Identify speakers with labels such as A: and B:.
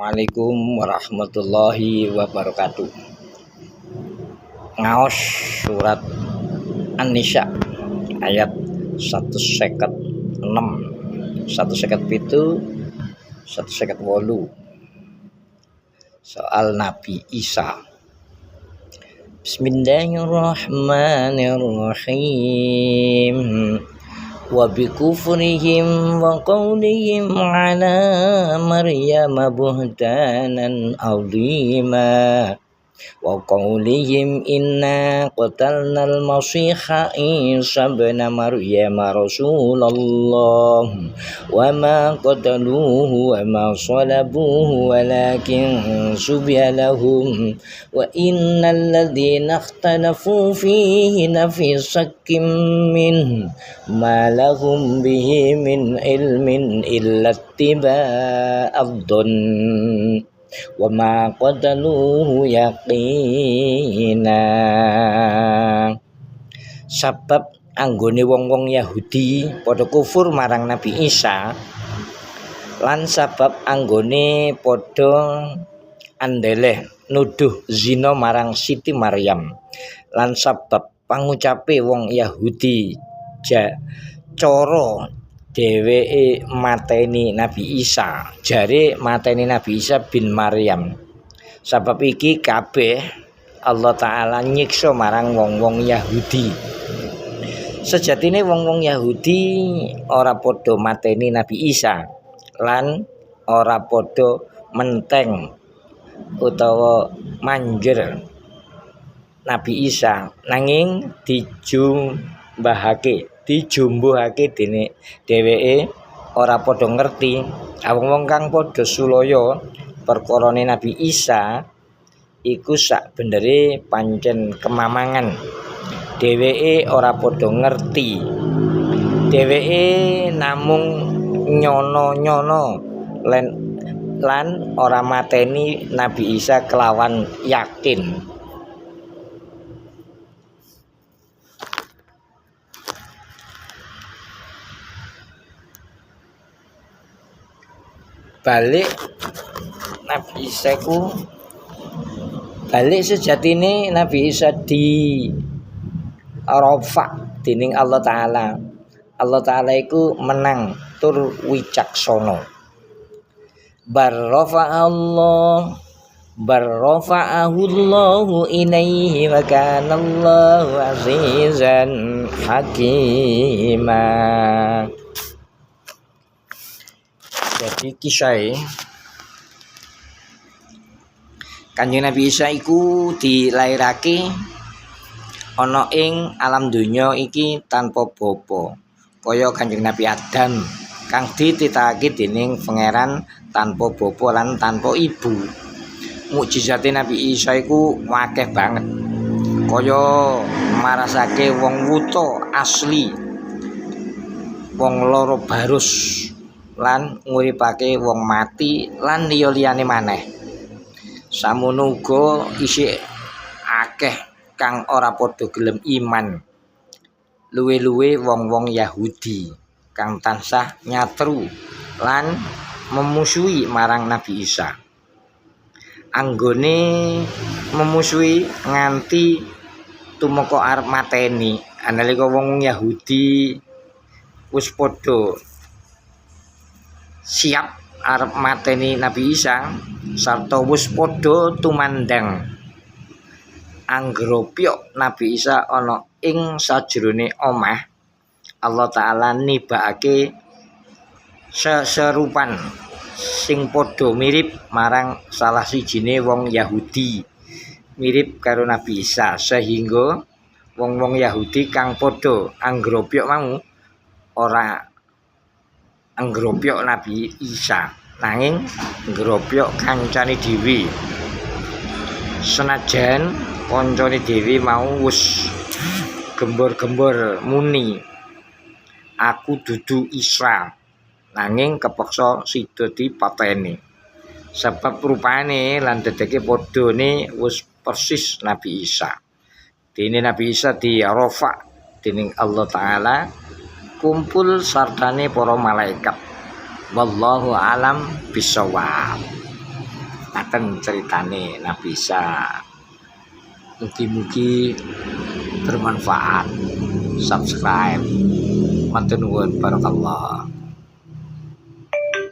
A: Assalamualaikum warahmatullahi wabarakatuh. Ngaos surat An-Nisa ayat 156, 157, 158 soal Nabi Isa. Bismillahirrahmanirrahim. Wa bikufrihim wa qawlihim ala Maryam buhtanan azima wa qawlihim inna qatalnal masiha Isa ibn Maryam Rasulullah wa ma qataluhu wa ma salabuhu walakin subiha lahum wa innal ladzina ikhtalafu fihi lafi shakkin min ma lahum bihi min ilmin illa ittiba'ad-dhann wa ma qataluhu yaqina. Sebab anggone wong-wong Yahudi padha kufur marang Nabi Isa, lan sebab anggone padha andeleh nuduh zina marang Siti Maryam, lan sebab pangucape wong Yahudi cara dheweke mateni Nabi Isa, jare mateni Nabi Isa bin Maryam. Sebab iki kabeh Allah Ta'ala nyiksa marang wong-wong Yahudi. Sejatine wong-wong Yahudi ora padha mateni Nabi Isa lan ora padha menteng utawa manjer Nabi Isa, nanging dijumbuhake dene dheweke ora padha ngerti. Wong kang padha sulaya perkarane Nabi Isa iku sak benere pancen kemamangan. Dheweke ora padha ngerti. Dheweke namung nyono-nyono lan ora mateni Nabi Isa kelawan yakin. Balik Nabi Isa ku balik sejatine Nabi Isa di rafa dening Allah Ta'ala. Allah Ta'ala iku menang tur wicaksana. Barrafa'ahu Allahu ilaihi wa kana Allahu azizan hakima. Jadi kisah Kanjeng Nabi Isa iku dilairake ana ing alam donya iki tanpa bapa, kaya Kanjeng Nabi Adam kang dititahake dening Pangeran tanpa bapa lan tanpa ibu. Mukjizate Nabi Isa iku akeh banget, kaya marasake wong wuta asli, wong lara barus, lan nguripake wong mati lan liya-liyane maneh. Samono uga isih akeh kang ora padha gelem iman. Luwe-luwe wong-wong Yahudi kang tansah nyatru lan memusuhi marang Nabi Isa. Anggone memusuhi nganti tumeka arep mateni. Analika wong Yahudi wis padha siap arep mateni Nabi Isa sarta wis padha tumandang anggropyok Nabi Isa ana ing sajrone omah, Allah Ta'ala nibakake seserupan sing padha mirip marang salah sijine wong Yahudi, mirip karo Nabi Isa, sehingga wong-wong Yahudi kang padha anggropyok mau ora anggropyok Nabi Isa, nanging anggropyok kancane dhewe. Senajan kancane dhewe mau wis gembor-gembor muni, aku dudu Isa, nanging kepeksa sida dipateni. Sebab rupane lan dedeke padhane wis persis Nabi Isa. Dene Nabi Isa dirafa dening Allah Ta'ala kumpul sartane para malaikat. Wallahu alam bisawab. ngaten ceritane Nabi Isa. Mugi-mugi bermanfaat. Subscribe. Matur nuwun barakallah.